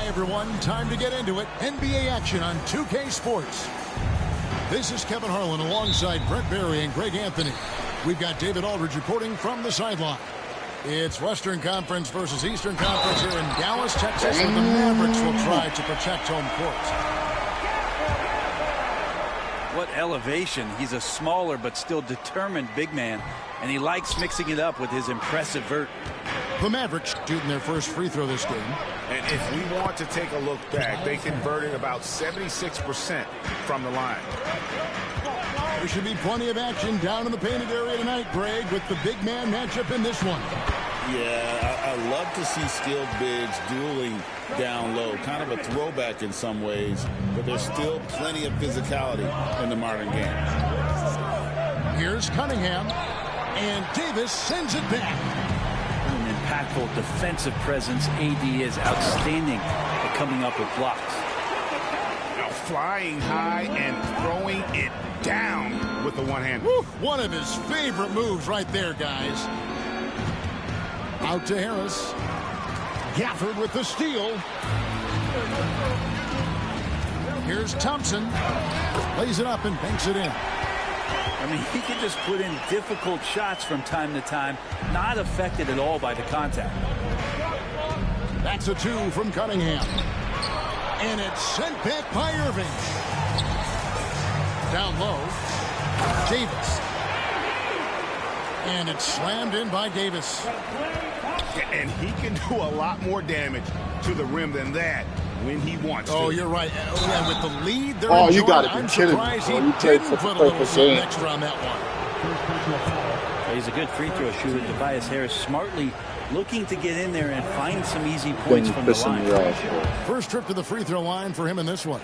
everyone, time to get into it. NBA action on 2K Sports. This is Kevin Harlan alongside Brent Barry and Greg Anthony. We've got David Aldridge reporting from the sideline. It's Western Conference versus Eastern Conference here in Dallas, Texas, and the Mavericks will try to protect home court. What elevation. He's a smaller but still determined big man, and he likes mixing it up with his impressive vert. The Mavericks shooting their first free throw this game. And if we want to take a look back, they converted about 76% from the line. There should be plenty of action down in the painted area tonight, Greg, with the big man matchup in this one. Yeah, I love to see skilled bigs dueling down low. Kind of a throwback in some ways, but there's still plenty of physicality in the modern game. Here's Cunningham, and Davis sends it back. An impactful defensive presence. AD is outstanding at coming up with blocks. Now flying high and throwing it down with the one hand. Woo, one of his favorite moves right there, guys. Out to Harris. Gafford with the steal. Here's Thompson. Lays it up and banks it in. I mean, he can just put in difficult shots from time to time, not affected at all by the contact. That's a two from Cunningham. And it's sent back by Irving. Down low. Davis. And it's slammed in by Davis. And he can do a lot more damage to the rim than that when he wants to. Oh, you're right. Yeah, with the lead, they're you got to be I'm kidding me. surprised he You played didn't such put a a little perfect something game. extra on that one. He's a good free throw shooter. Tobias Harris smartly looking to get in there and find some easy points from the line. First trip to the free throw line for him in this one.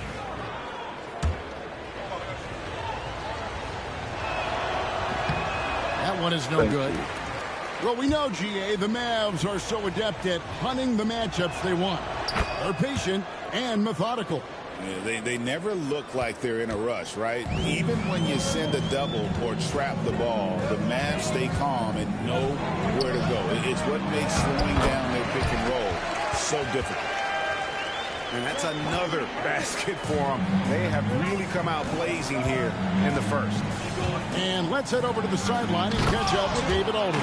That one is no good. Well, we know, GA, the Mavs are so adept at hunting the matchups they want. They're patient and methodical. Yeah, they never look like they're in a rush, right? Even when you send a double or trap the ball, the Mavs stay calm and know where to go. It's what makes slowing down their pick and roll so difficult. And that's another basket for them. They have really come out blazing here in the first. And let's head over to the sideline and catch up with David Aldridge.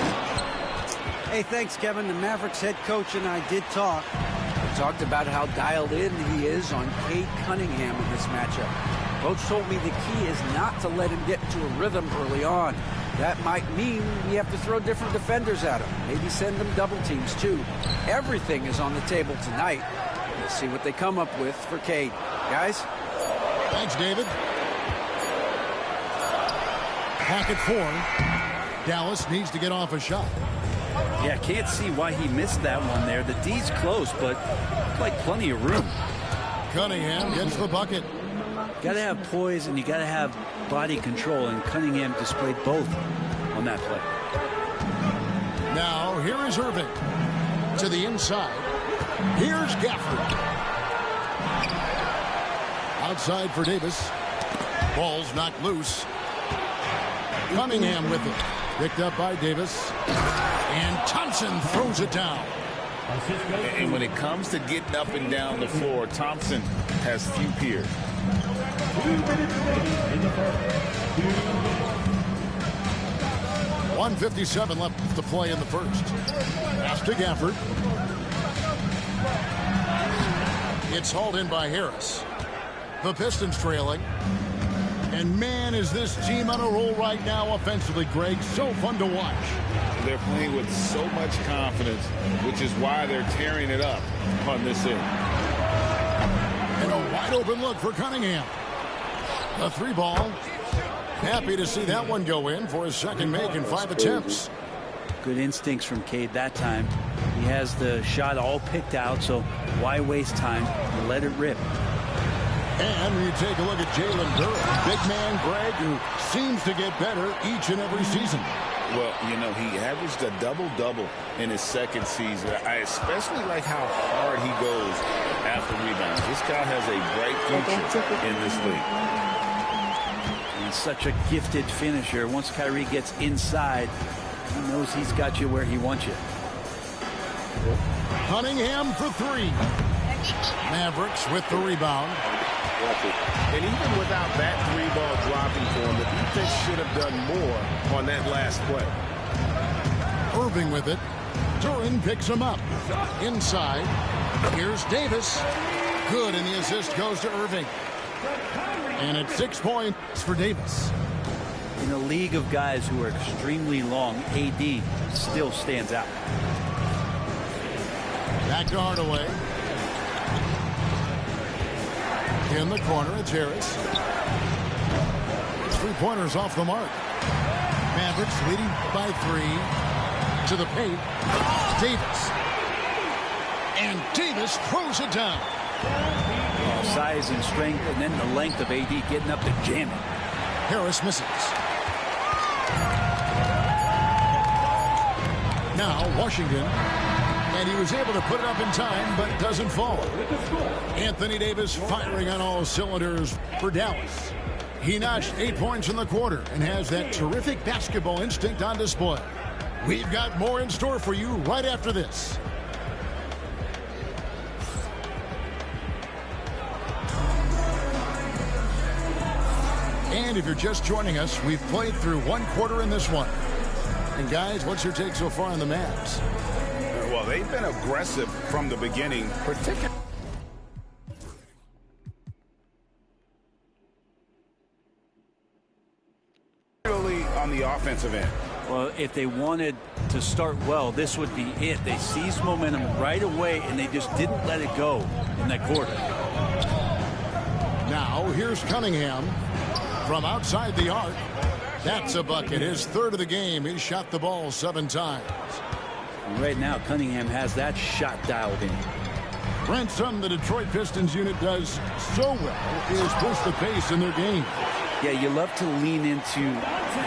Hey, thanks, Kevin. The Mavericks head coach and I did talk. We talked about how dialed in he is on Cade Cunningham in this matchup. Coach told me the key is not to let him get into a rhythm early on. That might mean we have to throw different defenders at him. Maybe send them double teams, too. Everything is on the table tonight. Let's see what they come up with for Cade. Guys? Thanks, David. Pocket four. Dallas needs to get off a shot. Yeah, can't see why he missed that one there. The D's close, but like plenty of room. Cunningham gets the bucket. Got to have poise and you got to have body control, and Cunningham displayed both on that play. Now, here is Irving. To the inside. Here's Gafford. Outside for Davis. Ball's knocked loose. Cunningham with it. Picked up by Davis. And Thompson throws it down. And when it comes to getting up and down the floor, Thompson has few peers. 1:57 left to play in the first. Pass to Gafford. It's hauled in by Harris. The Pistons trailing. And man, is this team on a roll right now offensively, Greg. So fun to watch. They're playing with so much confidence, which is why they're tearing it up on this end. And a wide open look for Cunningham. A three ball. Happy to see that one go in for his second make in 5 attempts. Good instincts from Cade that time. He has the shot all picked out, so why waste time? Let it rip. And you take a look at Jalen Durham, big man Greg, who seems to get better each and every season. Well, you know, he averaged a double-double in his second season. I especially like how hard he goes after rebounds. This guy has a bright future in this league. He's such a gifted finisher. Once Kyrie gets inside, he knows he's got you where he wants you. Cunningham for three. Mavericks with the rebound. And even without that three ball dropping for him, the defense should have done more on that last play. Irving with it. Duran picks him up. Inside. Here's Davis. Good, and the assist goes to Irving. And it's 6 points for Davis. In a league of guys who are extremely long, AD still stands out. Back to Hardaway. In the corner, it's Harris. Three-pointers off the mark. Mavericks leading by 3. To the paint. Davis. And Davis throws it down. Size and strength, and then the length of AD getting up to jam it. Harris misses. Now Washington. And he was able to put it up in time, but it doesn't fall. Anthony Davis firing on all cylinders for Dallas. He notched 8 points in the quarter and has that terrific basketball instinct on display. We've got more in store for you right after this. And if you're just joining us, we've played through 1 quarter in this one. And guys, what's your take so far on the Mavs? Well, they've been aggressive from the beginning, particularly on the offensive end. Well, if they wanted to start well, this would be it. They seized momentum right away, and they just didn't let it go in that quarter. Now, here's Cunningham from outside the arc. That's a bucket. His third of the game. He shot the ball 7 times. Right now, Cunningham has that shot dialed in. Brent, something the Detroit Pistons unit does so well is push the pace in their game. Yeah, you love to lean into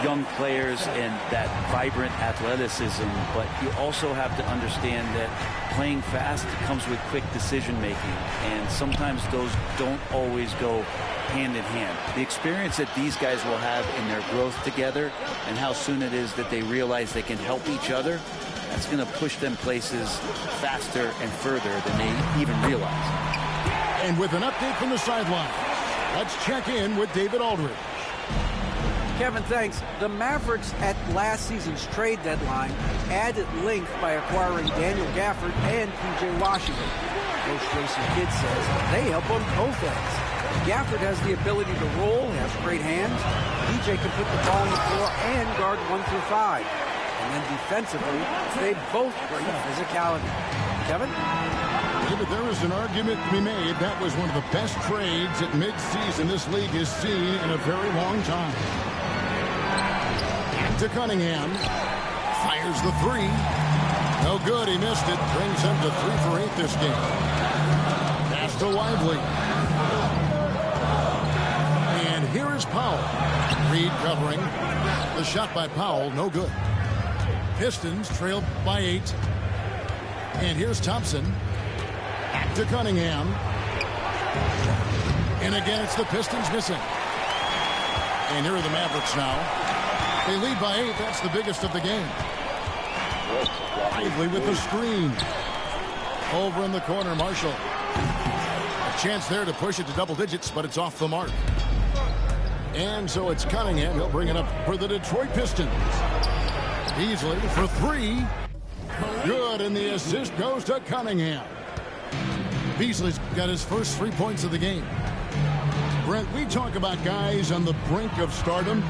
young players and that vibrant athleticism, but you also have to understand that playing fast comes with quick decision making, and sometimes those don't always go hand in hand. The experience that these guys will have in their growth together and how soon it is that they realize they can help each other, that's going to push them places faster and further than they even realize. And with an update from the sideline, let's check in with David Aldridge. Kevin, thanks. The Mavericks at last season's trade deadline added length by acquiring Daniel Gafford and P.J. Washington. Coach Jason Kidd says they help on both ends. Gafford has the ability to roll, has great hands. P.J. can put the ball on the floor and guard 1 through 5. And then defensively, they both bring physicality. Kevin? David, there is an argument to be made that was one of the best trades at midseason this league has seen in a very long time. To Cunningham. Fires the 3. No good. He missed it. Brings him to 3 for 8 this game. Pass to Lively. And here is Powell. Reed covering. The shot by Powell. No good. Pistons trailed by 8. And here's Thompson. Back to Cunningham. And again, it's the Pistons missing. And here are the Mavericks now. They lead by 8. That's the biggest of the game. Lively with the screen. Over in the corner, Marshall. A chance there to push it to double digits, but it's off the mark. And so it's Cunningham. He'll bring it up for the Detroit Pistons. Beasley for 3. Good, and the assist goes to Cunningham. Beasley's got his first 3 points of the game. Brent, we talk about guys on the brink of stardom.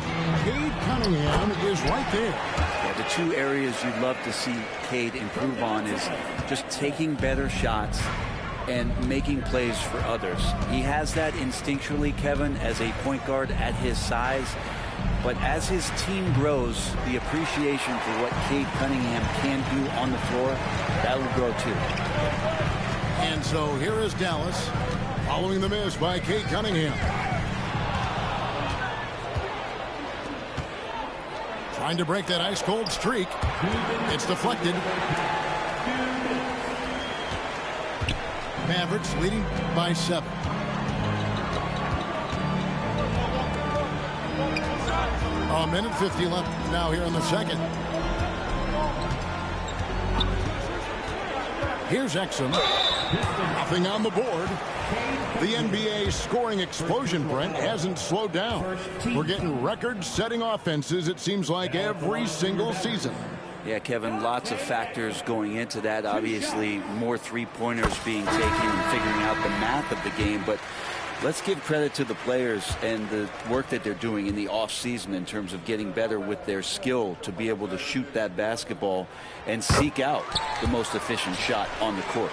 Cade Cunningham is right there. Yeah, the 2 areas you'd love to see Cade improve on is just taking better shots and making plays for others. He has that instinctually, Kevin, as a point guard at his size. But as his team grows, the appreciation for what Cade Cunningham can do on the floor, that will grow too. And so here is Dallas. Following the miss by Cade Cunningham. Trying to break that ice-cold streak. It's deflected. Mavericks leading by 7. A minute 50 left now here in the second. Here's Exum. Nothing on the board. The NBA scoring explosion, Brent, hasn't slowed down. We're getting record-setting offenses, it seems like, every single season. Yeah, Kevin, lots of factors going into that. Obviously, more three-pointers being taken and figuring out the math of the game. But let's give credit to the players and the work that they're doing in the off-season in terms of getting better with their skill to be able to shoot that basketball and seek out the most efficient shot on the court.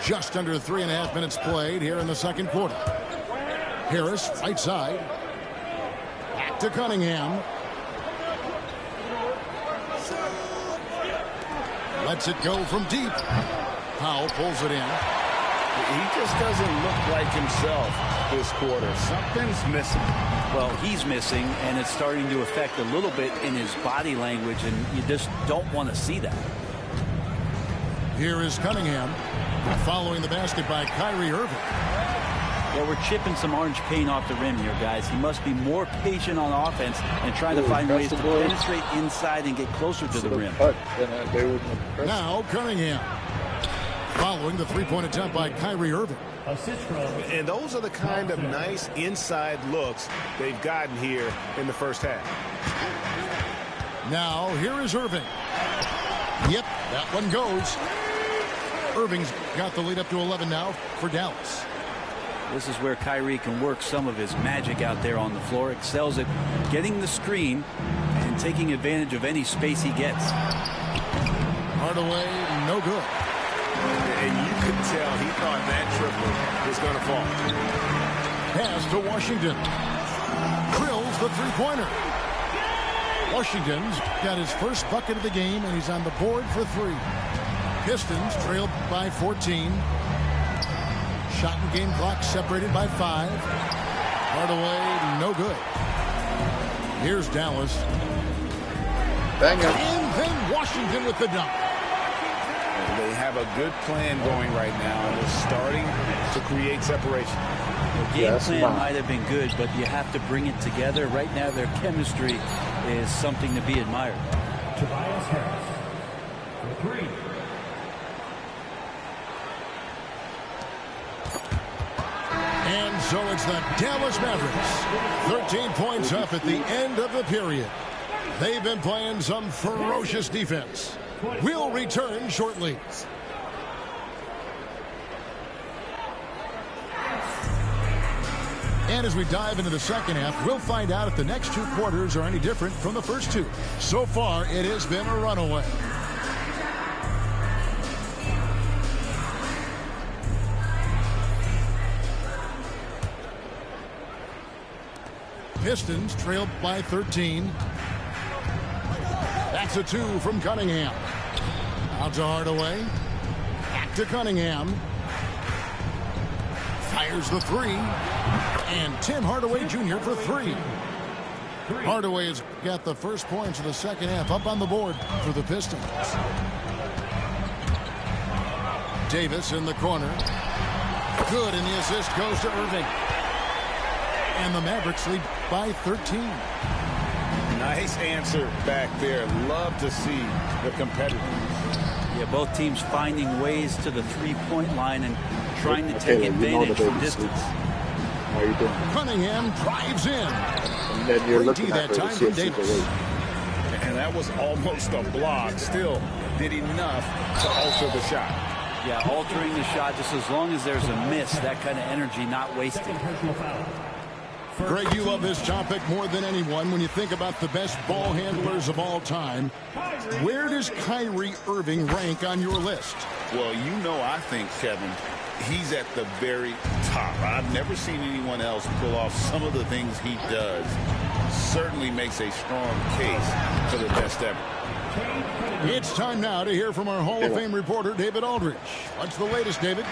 Just under 3.5 minutes played here in the second quarter. Harris, right side. Back to Cunningham. Lets it go from deep. Powell pulls it in. He just doesn't look like himself this quarter. Something's missing. Well, he's missing, and it's starting to affect a little bit in his body language, and you just don't want to see that. Here is Cunningham. Following the basket by Kyrie Irving. Well, we're chipping some orange paint off the rim here, guys. He must be more patient on offense and trying to find ways to penetrate inside and get closer to the rim. Now Cunningham. Following the three-point attempt by Kyrie Irving. And those are the kind of nice inside looks they've gotten here in the first half. Now here is Irving. Yep, that one goes. Irving's got the lead up to 11 now for Dallas. This is where Kyrie can work some of his magic out there on the floor. Excels at getting the screen and taking advantage of any space he gets. Hardaway, no good. And you could tell he thought that triple was going to fall. Pass to Washington. Drills the three-pointer. Washington's got his first bucket of the game, and he's on the board for three. Pistons trailed by 14. Shot and game clock separated by 5. Hardaway, no good. Here's Dallas. Banger. And then Washington with the dunk. They have a good plan going right now, and they're starting to create separation. The game plan might have been good, but you have to bring it together. Right now, their chemistry is something to be admired. Tobias Harris for 3. And so it's the Dallas Mavericks. 13 points up at the end of the period. They've been playing some ferocious defense. We'll return shortly. And as we dive into the second half, we'll find out if the next 2 quarters are any different from the first 2. So far, it has been a runaway. Pistons trailed by 13. That's a 2 from Cunningham. Out to Hardaway. Back to Cunningham. Fires the 3. And Tim Hardaway Jr. for 3. Hardaway has got the first points of the second half up on the board for the Pistons. Davis in the corner. Good, and the assist goes to Irving. And the Mavericks lead by 13. Nice answer back there. Love to see the competitors. Yeah, both teams finding ways to the three-point line and trying to take advantage from distance. How are you doing? Cunningham drives in. And then you're looking at that time from Davis. And that was almost a block. Still did enough to alter the shot. Yeah, altering the shot just as long as there's a miss, that kind of energy not wasted. Greg, you love this topic more than anyone. When you think about the best ball handlers of all time, where does Kyrie Irving rank on your list? Well, you know, I think, Kevin, he's at the very top. I've never seen anyone else pull off some of the things he does. Certainly makes a strong case for the best ever. It's time now to hear from our Hall of Fame reporter, David Aldridge. What's the latest, David?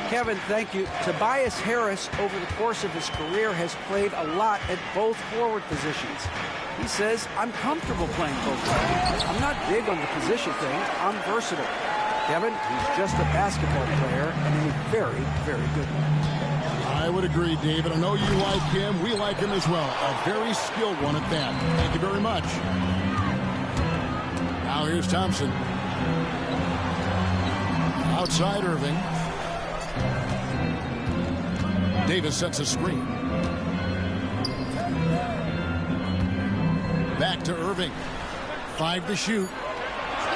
Kevin, thank you. Tobias Harris, over the course of his career, has played a lot at both forward positions. He says, I'm comfortable playing both positions. I'm not big on the position thing. I'm versatile. Kevin, he's just a basketball player and a very, very good one. I would agree, David. I know you like him. We like him as well. A very skilled one at that. Thank you very much. Now here's Thompson. Outside Irving. Davis sets a screen. Back to Irving. 5 to shoot.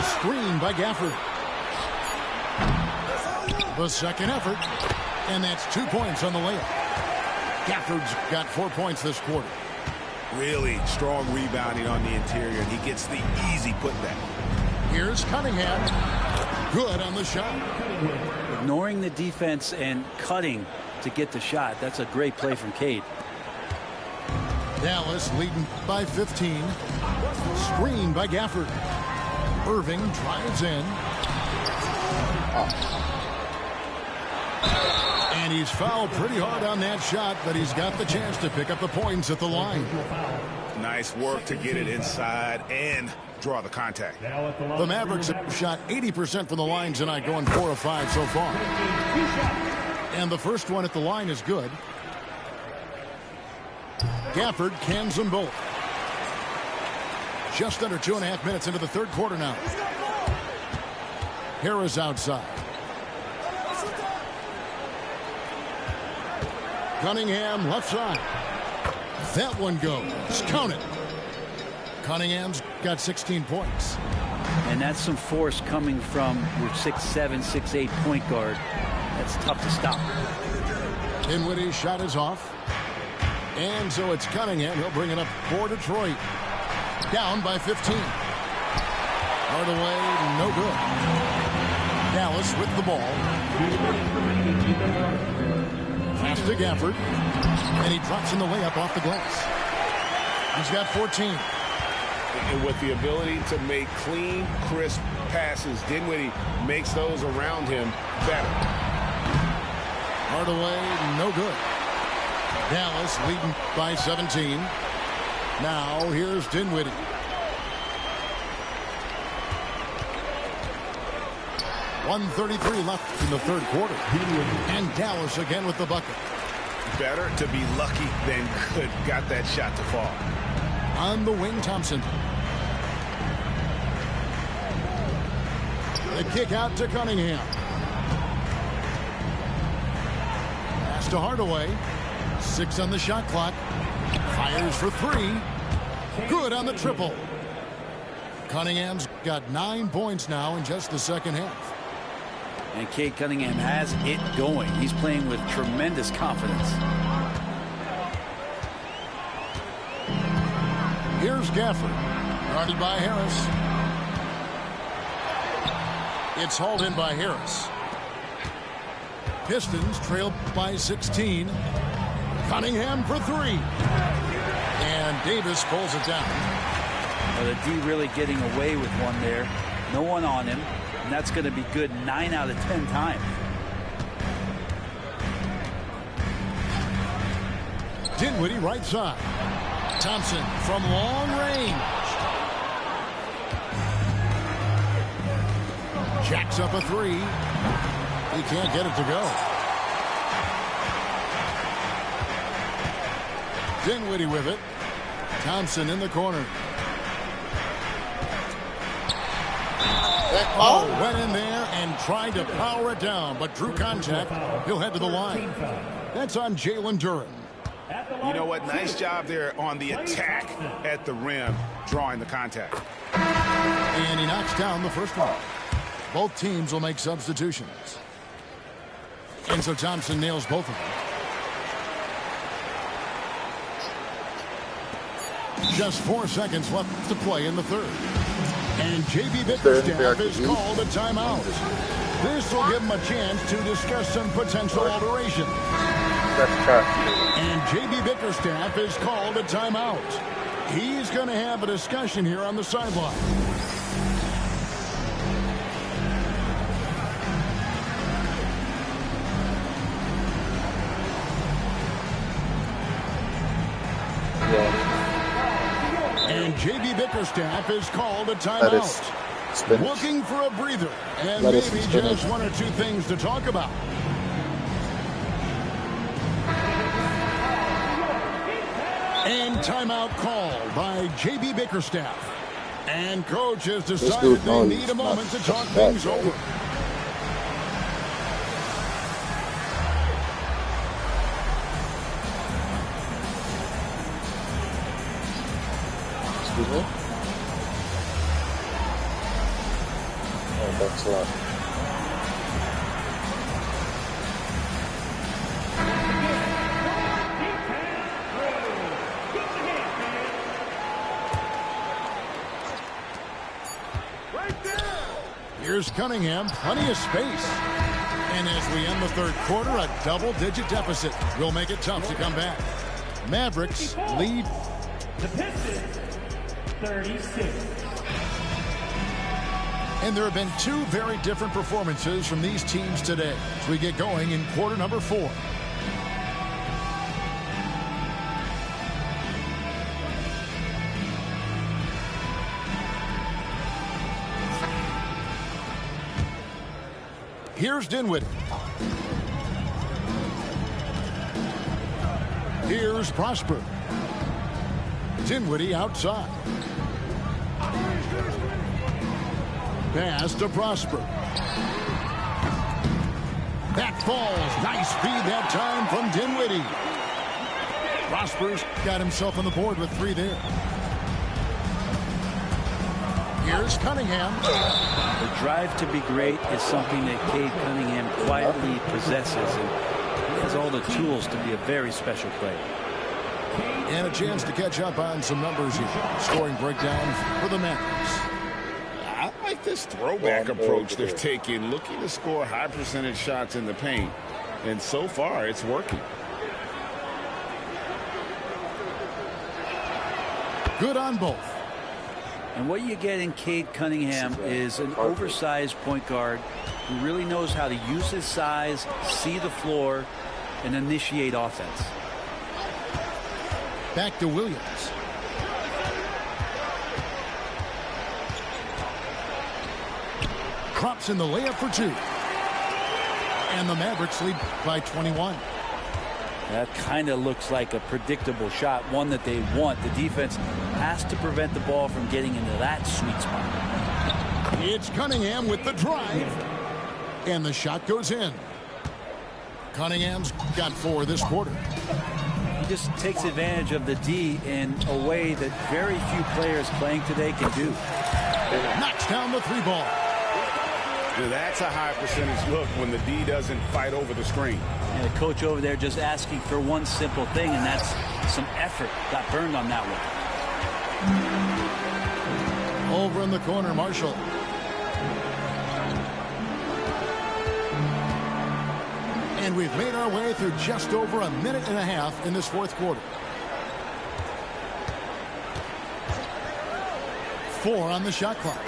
Screen by Gafford. The second effort. And that's 2 points on the layup. Gafford's got 4 points this quarter. Really strong rebounding on the interior, and he gets the easy putback. Here's Cunningham. Good on the shot. Ignoring the defense and cutting to get the shot. That's a great play from Cade. Dallas leading by 15. Screen by Gafford. Irving drives in. And he's fouled pretty hard on that shot, but he's got the chance to pick up the points at the line. Nice work to get it inside and draw the contact. The Mavericks have shot 80% from the line tonight, going 4 of 5 so far. And the first one at the line is good. Gafford cans them both. Just under 2.5 minutes into the third quarter now. Harris outside. Cunningham left side. That one goes. Count it. Cunningham's got 16 points. And that's some force coming from your 6'7", 6'8" point guard. That's tough to stop. Dinwiddie's shot is off. And so it's Cunningham. He'll bring it up for Detroit. Down by 15. Hardaway, no good. Dallas with the ball. Pass to Gafford. And he drops in the layup off the glass. He's got 14. And with the ability to make clean, crisp passes, Dinwiddie makes those around him better. Hardaway, no good. Dallas leading by 17. Now here's Dinwiddie. .133 left in the third quarter. And Dallas again with the bucket. Better to be lucky than good. Got that shot to fall. On the wing, Thompson. The kick out to Cunningham. Pass to Hardaway. 6 on the shot clock. Fires for 3. Good on the triple. Cunningham's got 9 points now in just the second half. And Cade Cunningham has it going. He's playing with tremendous confidence. Here's Gafford. Guarded by Harris. It's hauled in by Harris. Pistons trail by 16. Cunningham for 3. And Davis pulls it down. Well, the D really getting away with one there. No one on him. And that's going to be good 9 out of 10 times. Dinwiddie right side. Thompson from long range. Jacks up a 3. He can't get it to go. Dinwiddie with it. Thompson in the corner. Oh, went in there and tried to power it down, but drew contact. He'll head to the line. That's on Jalen Duren. You know what? Nice job there on the attack at the rim, drawing the contact. And he knocks down the first one. Both teams will make substitutions. And so Thompson nails both of them. Just 4 seconds left to play in the third. And J.B. Bickerstaff is called a timeout. This will give him a chance to discuss some potential alterations. And J.B. Bickerstaff is called a timeout. He's going to have a discussion here on the sideline. And J.B. Bickerstaff is called a timeout. Looking for a breather and maybe just 1 or 2 things to talk about. And timeout called by J.B. Bickerstaff. And coach has decided they need a moment to talk things over. Excuse me? Oh, thanks a lot. Here's Cunningham, plenty of space. And as we end the third quarter, a double-digit deficit will make it tough to come back. Mavericks lead. The Pistons, 36. And there have been two very different performances from these teams today as we get going in quarter number 4. Here's Dinwiddie. Here's Prosper. Dinwiddie outside. Pass to Prosper. That falls. Nice feed that time from Dinwiddie. Prosper's got himself on the board with 3 there. Here's Cunningham. The drive to be great is something that Cade Cunningham quietly possesses, and he has all the tools to be a very special player. And a chance to catch up on some numbers here. Scoring breakdown for the Mavericks. I like this throwback approach they're taking, looking to score high percentage shots in the paint. And so far, it's working. Good on both. And what you get in Cade Cunningham is an oversized point guard who really knows how to use his size, see the floor, and initiate offense. Back to Williams. Drops in the layup for 2. And the Mavericks lead by 21. That kind of looks like a predictable shot, one that they want. The defense has to prevent the ball from getting into that sweet spot. It's Cunningham with the drive. And the shot goes in. Cunningham's got 4 this quarter. He just takes advantage of the D in a way that very few players playing today can do. Knocks down the 3-ball. That's a high percentage look when the D doesn't fight over the screen. And the coach over there just asking for one simple thing, and that's some effort. Got burned on that one. Over in the corner, Marshall. And we've made our way through just over a minute and a half in this fourth quarter. 4 on the shot clock.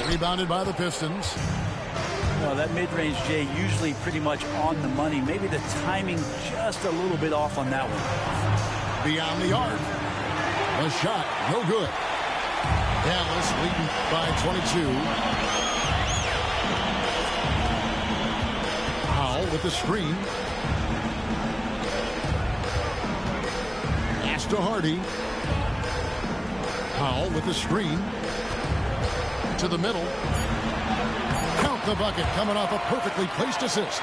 Rebounded by the Pistons. Well, that mid-range, Jay, usually pretty much on the money. Maybe the timing just a little bit off on that one. Beyond the arc. The shot, no good. Dallas leading by 22. Powell with the screen. Pass to Hardy. Powell with the screen. To the middle. Count the bucket, coming off a perfectly placed assist.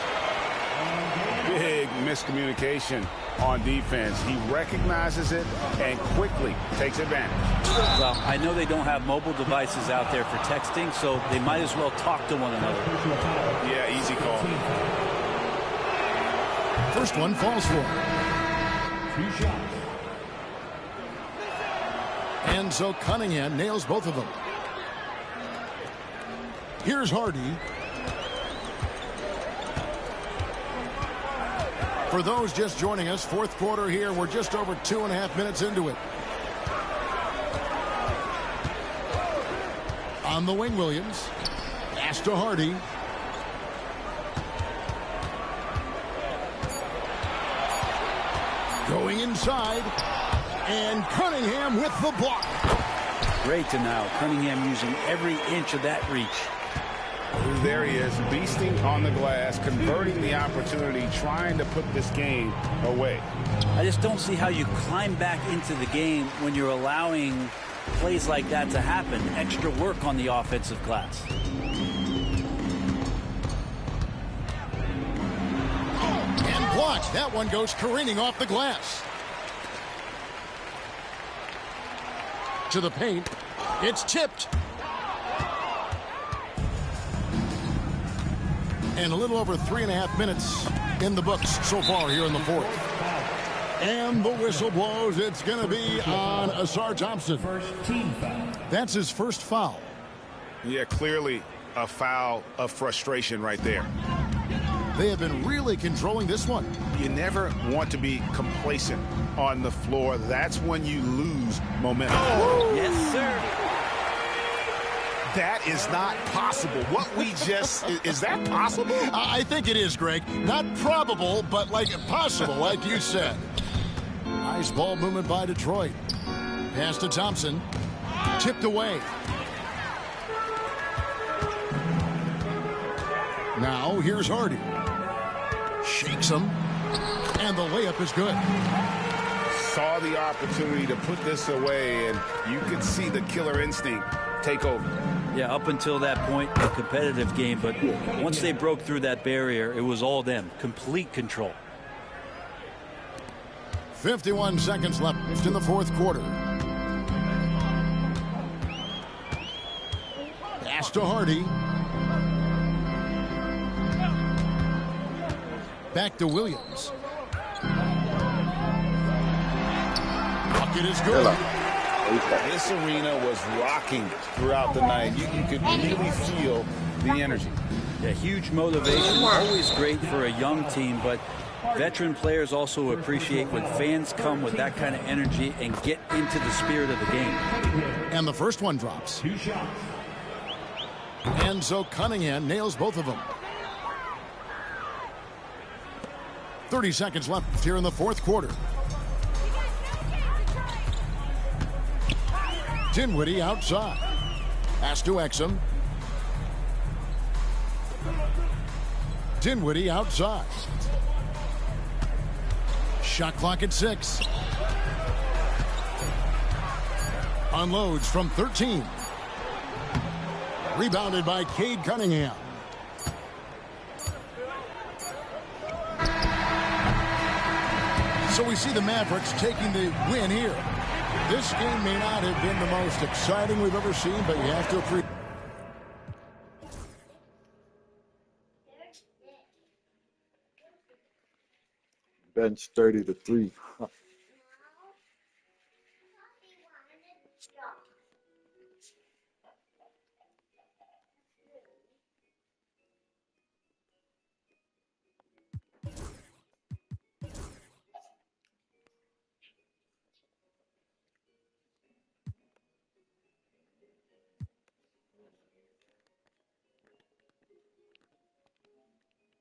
Big miscommunication on defense. He recognizes it and quickly takes advantage. Well, I know they don't have mobile devices out there for texting, so they might as well talk to one another. Yeah, easy call. First one falls for him. 2 shots. And so Cunningham nails both of them. Here's Hardy. For those just joining us, fourth quarter here. We're just over 2.5 minutes into it. On the wing, Williams. Pass to Hardy. Going inside. And Cunningham with the block. Great to now. Cunningham using every inch of that reach. There he is, beasting on the glass, converting the opportunity, trying to put this game away. I just don't see how you climb back into the game when you're allowing plays like that to happen. Extra work on the offensive glass. And blocked. That one goes careening off the glass. To the paint. It's tipped. And a little over 3.5 minutes in the books so far here in the fourth. And the whistle blows. It's going to be on Asar Thompson. First team foul. That's his first foul. Yeah, clearly a foul of frustration right there. They have been really controlling this one. You never want to be complacent on the floor. That's when you lose momentum. Oh, yes, sir. That is not possible. What we just, is that possible? I think it is, Greg. Not probable, but like possible, like you said. Nice ball movement by Detroit. Pass to Thompson. Tipped away. Now here's Hardy. Shakes him. And the layup is good. Saw the opportunity to put this away, and you could see the killer instinct take over. Yeah, up until that point, a competitive game, but once they broke through that barrier, it was all them. Complete control. 51 seconds left in the fourth quarter. Pass to Hardy. Back to Williams. Bucket is good. This arena was rocking throughout the night. You could really feel the energy. Yeah, huge motivation. Always great for a young team, but veteran players also appreciate when fans come with that kind of energy and get into the spirit of the game. And the first one drops. 2 shots. And so Cunningham nails both of them. 30 seconds left here in the fourth quarter. Dinwiddie outside. Pass to Exum. Dinwiddie outside. Shot clock at 6. Unloads from 13. Rebounded by Cade Cunningham. So we see the Mavericks taking the win here. This game may not have been the most exciting we've ever seen, but you have to appreciate. Bench 30 to 3.